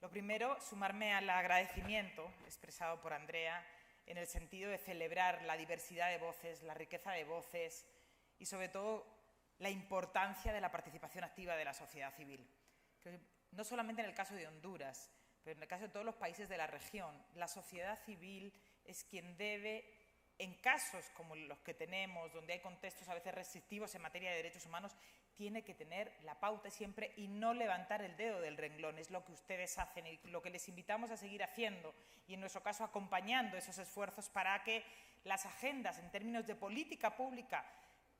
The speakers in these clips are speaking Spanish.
Lo primero, sumarme al agradecimiento expresado por Andrea en el sentido de celebrar la diversidad de voces, la riqueza de voces y, sobre todo, la importancia de la participación activa de la sociedad civil. No solamente en el caso de Honduras, pero en el caso de todos los países de la región, la sociedad civil es quien debe, en casos como los que tenemos, donde hay contextos a veces restrictivos en materia de derechos humanos, tiene que tener la pauta siempre y no levantar el dedo del renglón. Es lo que ustedes hacen y lo que les invitamos a seguir haciendo y, en nuestro caso, acompañando esos esfuerzos para que las agendas en términos de política pública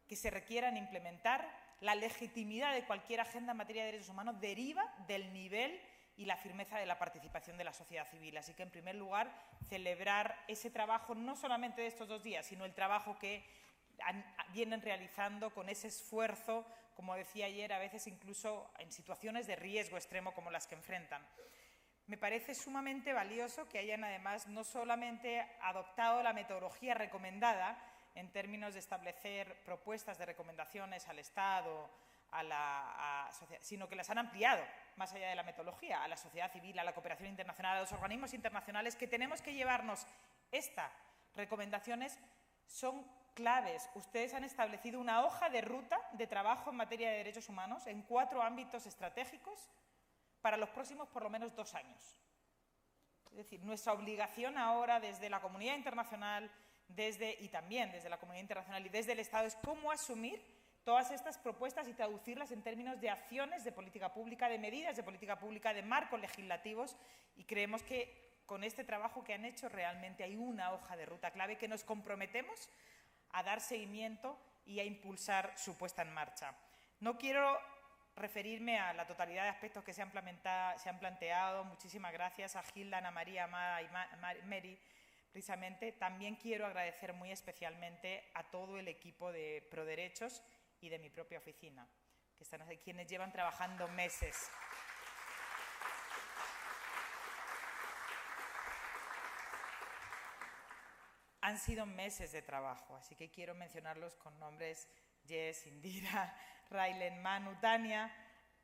que se requieran implementar, la legitimidad de cualquier agenda en materia de derechos humanos deriva del nivel y la firmeza de la participación de la sociedad civil. Así que, en primer lugar, celebrar ese trabajo, no solamente de estos 2 días, sino el trabajo que vienen realizando con ese esfuerzo, como decía ayer, a veces incluso en situaciones de riesgo extremo como las que enfrentan. Me parece sumamente valioso que hayan, además, no solamente adoptado la metodología recomendada en términos de establecer propuestas de recomendaciones al Estado, a la sociedad, sino que las han ampliado más allá de la metodología, a la sociedad civil, a la cooperación internacional, a los organismos internacionales, que tenemos que llevarnos estas recomendaciones. Son claves. Ustedes han establecido una hoja de ruta de trabajo en materia de derechos humanos en 4 ámbitos estratégicos para los próximos por lo menos 2 años. Es decir, nuestra obligación ahora desde la comunidad internacional y también desde la comunidad internacional y desde el Estado es cómo asumir todas estas propuestas y traducirlas en términos de acciones de política pública, de medidas de política pública, de marcos legislativos, y creemos que con este trabajo que han hecho realmente hay una hoja de ruta clave que nos comprometemos a dar seguimiento y a impulsar su puesta en marcha. No quiero referirme a la totalidad de aspectos que se han planteado. Muchísimas gracias a Gilda, Ana María, Amada y Mary. Precisamente, también quiero agradecer muy especialmente a todo el equipo de ProDerechos y de mi propia oficina, que están aquí, quienes llevan trabajando meses. Han sido meses de trabajo, así que quiero mencionarlos con nombres: Jess, Indira, Raylen, Manu, Tania,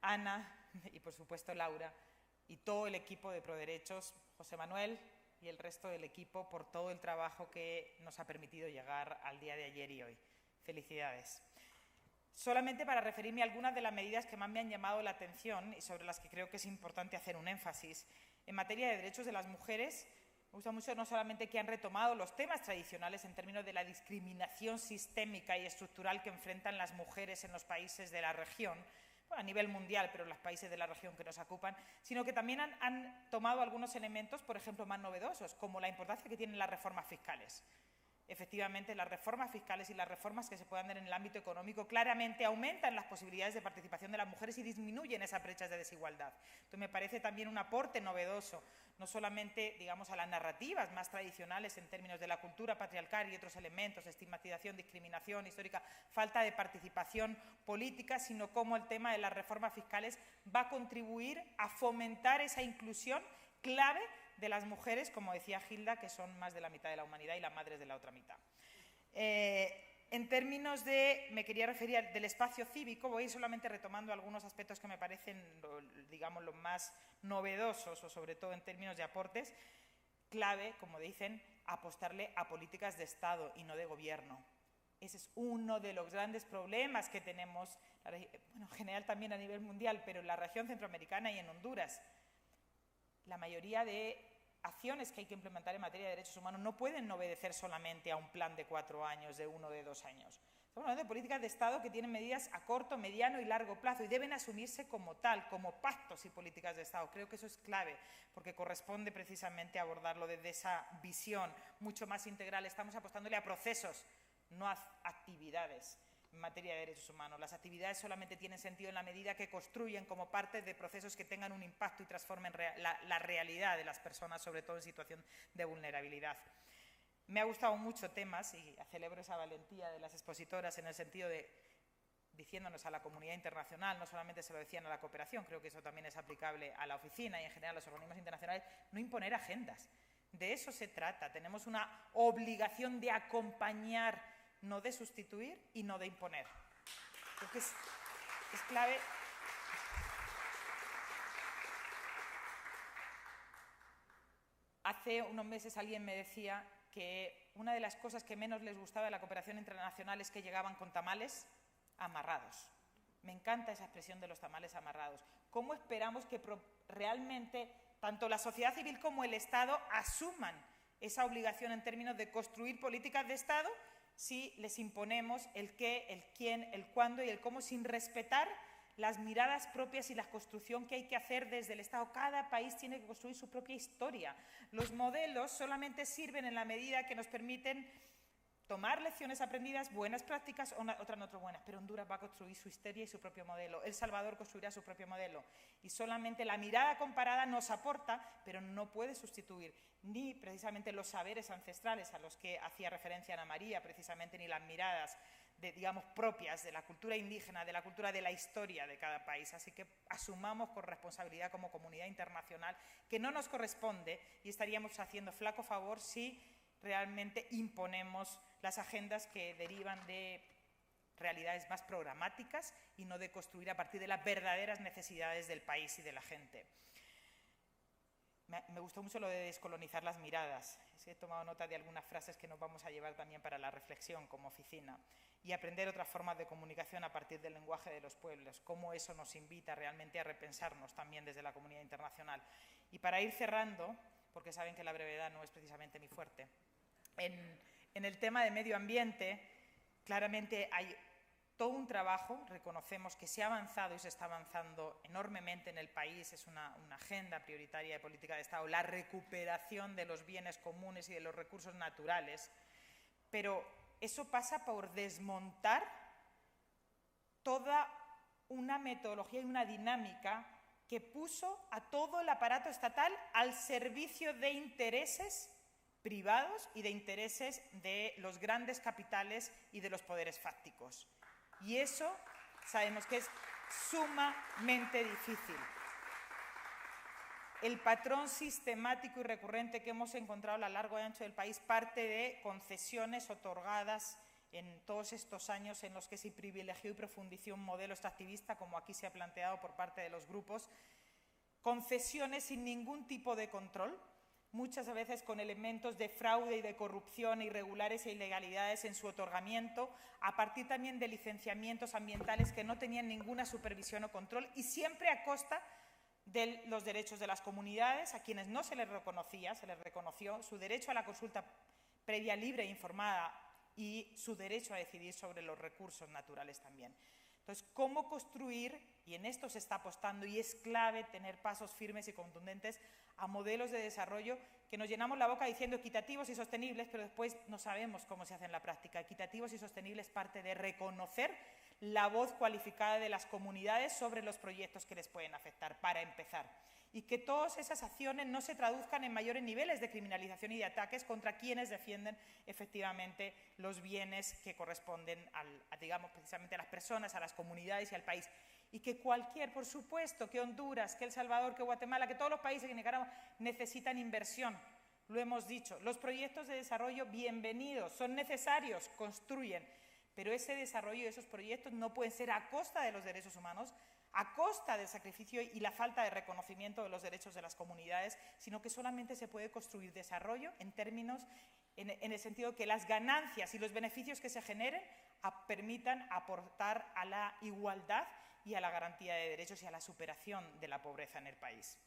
Ana y, por supuesto, Laura, y todo el equipo de ProDerechos, José Manuel y el resto del equipo, por todo el trabajo que nos ha permitido llegar al día de ayer y hoy. Felicidades. Solamente para referirme a algunas de las medidas que más me han llamado la atención y sobre las que creo que es importante hacer un énfasis. En materia de derechos de las mujeres, me gusta mucho no solamente que han retomado los temas tradicionales en términos de la discriminación sistémica y estructural que enfrentan las mujeres en los países de la región, bueno, a nivel mundial, pero en los países de la región que nos ocupan, sino que también han tomado algunos elementos, por ejemplo, más novedosos, como la importancia que tienen las reformas fiscales. Efectivamente, las reformas fiscales y las reformas que se puedan dar en el ámbito económico claramente aumentan las posibilidades de participación de las mujeres y disminuyen esas brechas de desigualdad. Entonces, me parece también un aporte novedoso, no solamente, digamos, a las narrativas más tradicionales en términos de la cultura patriarcal y otros elementos, estigmatización, discriminación histórica, falta de participación política, sino cómo el tema de las reformas fiscales va a contribuir a fomentar esa inclusión clave de las mujeres, como decía Gilda, que son más de la mitad de la humanidad y las madres de la otra mitad. En términos de, me quería referir del espacio cívico, voy a ir solamente retomando algunos aspectos que me parecen, digamos, los más novedosos, o sobre todo en términos de aportes. Clave, como dicen, apostarle a políticas de Estado y no de gobierno. Ese es uno de los grandes problemas que tenemos, bueno, en general también a nivel mundial, pero en la región centroamericana y en Honduras. La mayoría de acciones que hay que implementar en materia de derechos humanos no pueden obedecer solamente a un plan de 4 años, de 1 o de 2 años. Estamos hablando de políticas de Estado que tienen medidas a corto, mediano y largo plazo y deben asumirse como tal, como pactos y políticas de Estado. Creo que eso es clave, porque corresponde precisamente abordarlo desde esa visión mucho más integral. Estamos apostándole a procesos, no a actividades. En materia de derechos humanos, las actividades solamente tienen sentido en la medida que construyen como parte de procesos que tengan un impacto y transformen la realidad de las personas, sobre todo en situación de vulnerabilidad. Me ha gustado mucho temas, y celebro esa valentía de las expositoras en el sentido de diciéndonos a la comunidad internacional, no solamente se lo decían a la cooperación, creo que eso también es aplicable a la oficina y en general a los organismos internacionales, no imponer agendas. De eso se trata. Tenemos una obligación de acompañar, no de sustituir y no de imponer. Creo que es clave. Hace unos meses alguien me decía que una de las cosas que menos les gustaba de la cooperación internacional es que llegaban con tamales amarrados. Me encanta esa expresión de los tamales amarrados. ¿Cómo esperamos que realmente tanto la sociedad civil como el Estado asuman esa obligación en términos de construir políticas de Estado si les imponemos el qué, el quién, el cuándo y el cómo sin respetar las miradas propias y la construcción que hay que hacer desde el Estado? Cada país tiene que construir su propia historia. Los modelos solamente sirven en la medida que nos permiten tomar lecciones aprendidas, buenas prácticas, otras no tan buenas, pero Honduras va a construir su historia y su propio modelo. El Salvador construirá su propio modelo. Y solamente la mirada comparada nos aporta, pero no puede sustituir ni precisamente los saberes ancestrales a los que hacía referencia Ana María, precisamente, ni las miradas digamos, propias de la cultura indígena, de la cultura de la historia de cada país. Así que asumamos con responsabilidad como comunidad internacional que no nos corresponde y estaríamos haciendo flaco favor si realmente imponemos las agendas que derivan de realidades más programáticas y no de construir a partir de las verdaderas necesidades del país y de la gente. Me gustó mucho lo de descolonizar las miradas. He tomado nota de algunas frases que nos vamos a llevar también para la reflexión como oficina. Y aprender otras formas de comunicación a partir del lenguaje de los pueblos, cómo eso nos invita realmente a repensarnos también desde la comunidad internacional. Y para ir cerrando, porque saben que la brevedad no es precisamente mi fuerte, en el tema de medio ambiente, claramente hay todo un trabajo, reconocemos que se ha avanzado y se está avanzando enormemente en el país, es una agenda prioritaria de política de Estado, la recuperación de los bienes comunes y de los recursos naturales, pero eso pasa por desmontar toda una metodología y una dinámica que puso a todo el aparato estatal al servicio de intereses privados y de intereses de los grandes capitales y de los poderes fácticos. Y eso sabemos que es sumamente difícil. El patrón sistemático y recurrente que hemos encontrado a lo largo y ancho del país parte de concesiones otorgadas en todos estos años en los que se privilegió y profundizó un modelo extractivista, como aquí se ha planteado por parte de los grupos, concesiones sin ningún tipo de control, muchas veces con elementos de fraude y de corrupción, irregulares e ilegalidades en su otorgamiento, a partir también de licenciamientos ambientales que no tenían ninguna supervisión o control y siempre a costa de los derechos de las comunidades, a quienes no se les reconocía, se les reconoció su derecho a la consulta previa, libre e informada y su derecho a decidir sobre los recursos naturales también. Entonces, ¿cómo construir? Y en esto se está apostando y es clave tener pasos firmes y contundentes a modelos de desarrollo que nos llenamos la boca diciendo equitativos y sostenibles, pero después no sabemos cómo se hace en la práctica. Equitativos y sostenibles parte de reconocer la voz cualificada de las comunidades sobre los proyectos que les pueden afectar, para empezar. Y que todas esas acciones no se traduzcan en mayores niveles de criminalización y de ataques contra quienes defienden efectivamente los bienes que corresponden digamos, precisamente a las personas, a las comunidades y al país. Y que cualquier, por supuesto, que Honduras, que El Salvador, que Guatemala, que todos los países, que Nicaragua, necesitan inversión. Lo hemos dicho. Los proyectos de desarrollo, bienvenidos, son necesarios, construyen. Pero ese desarrollo de esos proyectos no pueden ser a costa de los derechos humanos, a costa del sacrificio y la falta de reconocimiento de los derechos de las comunidades, sino que solamente se puede construir desarrollo en términos, en el sentido que las ganancias y los beneficios que se generen permitan aportar a la igualdad y a la garantía de derechos y a la superación de la pobreza en el país.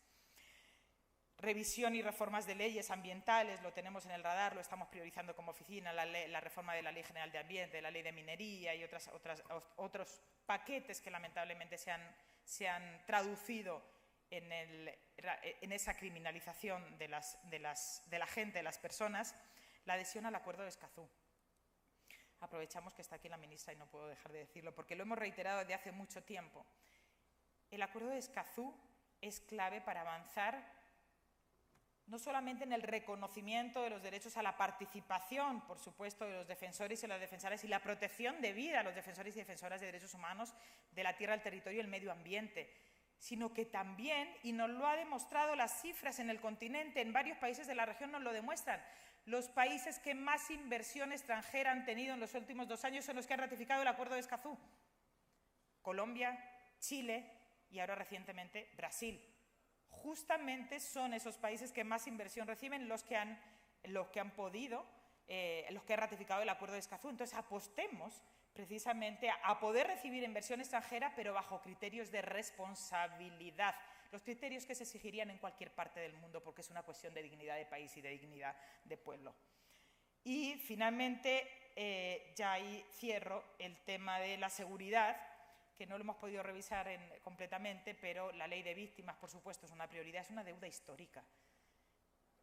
Revisión y reformas de leyes ambientales, lo tenemos en el radar, lo estamos priorizando como oficina, la reforma de la Ley General de Ambiente, la Ley de Minería y otros paquetes que lamentablemente se han traducido en esa criminalización de la gente, de las personas. La adhesión al Acuerdo de Escazú. Aprovechamos que está aquí la ministra y no puedo dejar de decirlo, porque lo hemos reiterado desde hace mucho tiempo. El Acuerdo de Escazú es clave para avanzar no solamente en el reconocimiento de los derechos a la participación, por supuesto, de los defensores y las defensoras y la protección de vida a los defensores y defensoras de derechos humanos, de la tierra, el territorio y el medio ambiente, sino que también, y nos lo ha demostrado las cifras en el continente, en varios países de la región nos lo demuestran, los países que más inversión extranjera han tenido en los últimos 2 años son los que han ratificado el Acuerdo de Escazú. Colombia, Chile y ahora recientemente Brasil. justamente son esos países que más inversión reciben los que han podido, los que han ratificado el Acuerdo de Escazú. Entonces, apostemos precisamente a poder recibir inversión extranjera, pero bajo criterios de responsabilidad, los criterios que se exigirían en cualquier parte del mundo, porque es una cuestión de dignidad de país y de dignidad de pueblo. Y, finalmente, ya ahí cierro el tema de la seguridad, que no lo hemos podido revisar completamente, pero la ley de víctimas, por supuesto, es una prioridad, es una deuda histórica.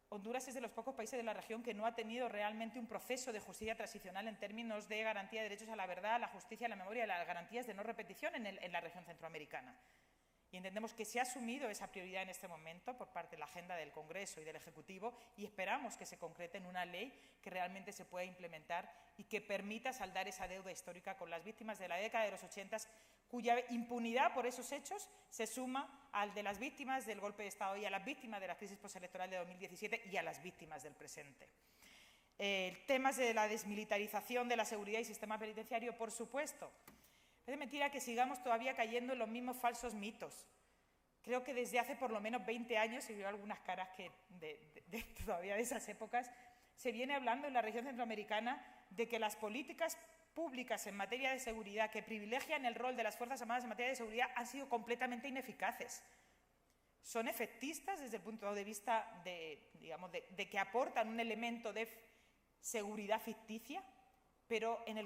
Honduras es de los pocos países de la región que no ha tenido realmente un proceso de justicia transicional en términos de garantía de derechos a la verdad, a la justicia, a la memoria y las garantías de no repetición en la región centroamericana. Y entendemos que se ha asumido esa prioridad en este momento por parte de la agenda del Congreso y del Ejecutivo y esperamos que se concrete en una ley que realmente se pueda implementar y que permita saldar esa deuda histórica con las víctimas de la década de los 80, cuya impunidad por esos hechos se suma al de las víctimas del golpe de Estado y a las víctimas de la crisis postelectoral de 2017 y a las víctimas del presente. Temas de la desmilitarización de la seguridad y sistema penitenciario, por supuesto. Es de mentira que sigamos todavía cayendo en los mismos falsos mitos. Creo que desde hace por lo menos 20 años, y veo algunas caras todavía de esas épocas, se viene hablando en la región centroamericana de que las políticas públicas en materia de seguridad que privilegian el rol de las Fuerzas Armadas en materia de seguridad han sido completamente ineficaces. Son efectistas desde el punto de vista de que aportan un elemento de seguridad ficticia, pero en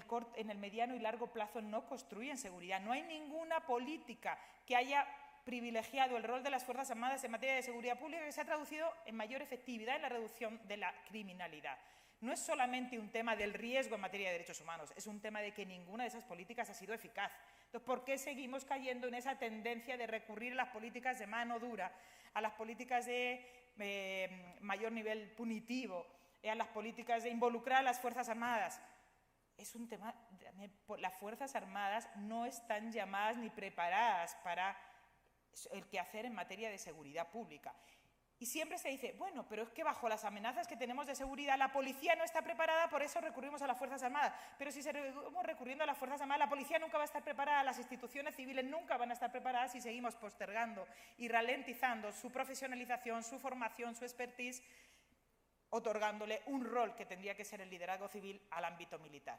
el mediano y largo plazo no construyen seguridad. No hay ninguna política que haya privilegiado el rol de las Fuerzas Armadas en materia de seguridad pública que se ha traducido en mayor efectividad en la reducción de la criminalidad. No es solamente un tema del riesgo en materia de derechos humanos, es un tema de que ninguna de esas políticas ha sido eficaz. Entonces, ¿por qué seguimos cayendo en esa tendencia de recurrir a las políticas de mano dura, a las políticas de mayor nivel punitivo, a las políticas de involucrar a las Fuerzas Armadas? Es un tema, las Fuerzas Armadas no están llamadas ni preparadas para el quehacer en materia de seguridad pública. Y siempre se dice, bueno, pero es que bajo las amenazas que tenemos de seguridad, la policía no está preparada, por eso recurrimos a las Fuerzas Armadas. Pero si seguimos recurriendo a las Fuerzas Armadas, la policía nunca va a estar preparada, las instituciones civiles nunca van a estar preparadas si seguimos postergando y ralentizando su profesionalización, su formación, su expertise, otorgándole un rol que tendría que ser el liderazgo civil al ámbito militar.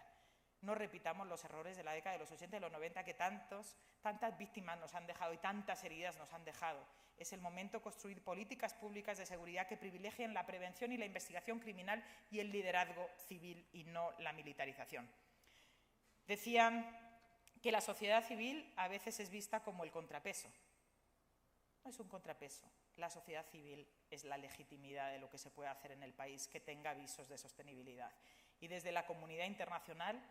No repitamos los errores de la década de los 80 y los 90 que tantas víctimas nos han dejado y tantas heridas nos han dejado. Es el momento de construir políticas públicas de seguridad que privilegien la prevención y la investigación criminal y el liderazgo civil y no la militarización. Decían que la sociedad civil a veces es vista como el contrapeso. No es un contrapeso. La sociedad civil es la legitimidad de lo que se puede hacer en el país que tenga visos de sostenibilidad. Y desde la comunidad internacional,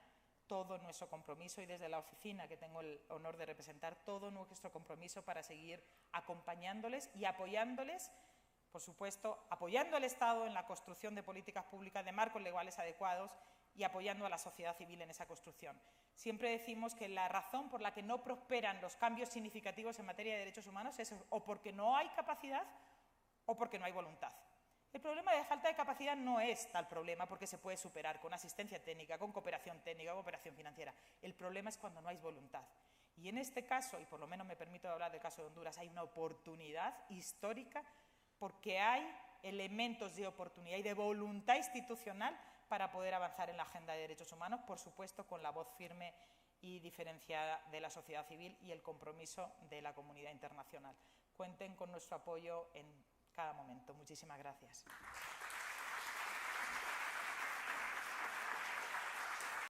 todo nuestro compromiso, y desde la oficina que tengo el honor de representar, todo nuestro compromiso para seguir acompañándoles y apoyándoles, por supuesto, apoyando al Estado en la construcción de políticas públicas de marcos legales adecuados y apoyando a la sociedad civil en esa construcción. Siempre decimos que la razón por la que no prosperan los cambios significativos en materia de derechos humanos es o porque no hay capacidad o porque no hay voluntad. El problema de falta de capacidad no es tal problema porque se puede superar con asistencia técnica, con cooperación técnica, con cooperación financiera. El problema es cuando no hay voluntad. Y en este caso, y por lo menos me permito hablar del caso de Honduras, hay una oportunidad histórica porque hay elementos de oportunidad y de voluntad institucional para poder avanzar en la agenda de derechos humanos, por supuesto con la voz firme y diferenciada de la sociedad civil y el compromiso de la comunidad internacional. Cuenten con nuestro apoyo en cada momento. Muchísimas gracias.